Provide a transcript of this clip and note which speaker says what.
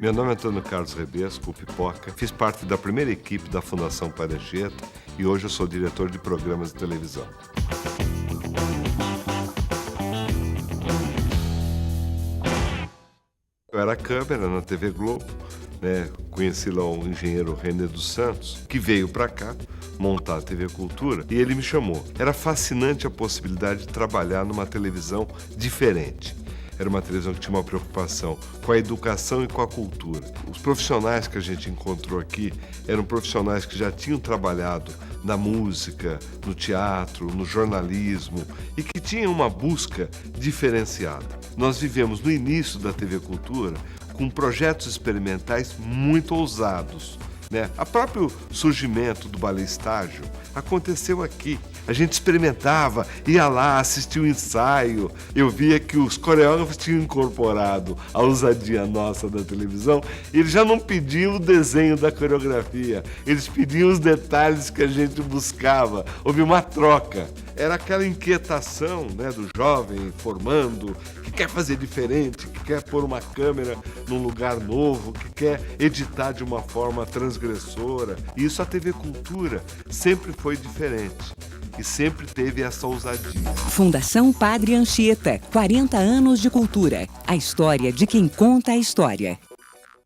Speaker 1: Meu nome é Antônio Carlos Rebesco, o Pipoca. Fiz parte da primeira equipe da Fundação Padre Anchieta e hoje eu sou diretor de programas de televisão. Eu era câmera na TV Globo, conheci lá o engenheiro René dos Santos, que veio para cá montar a TV Cultura, e ele me chamou. Era fascinante a possibilidade de trabalhar numa televisão diferente. Era uma televisão que tinha uma preocupação com a educação e com a cultura. Os profissionais que a gente encontrou aqui eram profissionais que já tinham trabalhado na música, no teatro, no jornalismo e que tinham uma busca diferenciada. Nós vivemos no início da TV Cultura com projetos experimentais muito ousados. O próprio surgimento do balé estágio aconteceu aqui. A gente experimentava, ia lá, assistia o ensaio. Eu via que os coreógrafos tinham incorporado a ousadia nossa da televisão. Eles já não pediam o desenho da coreografia, eles pediam os detalhes que a gente buscava. Houve uma troca. Era aquela inquietação do jovem formando, que quer fazer diferente, que quer pôr uma câmera num lugar novo, que quer editar de uma forma transgressora. E isso a TV Cultura sempre foi diferente. E sempre teve essa ousadia.
Speaker 2: Fundação Padre Anchieta, 40 anos de cultura. A história de quem conta a história.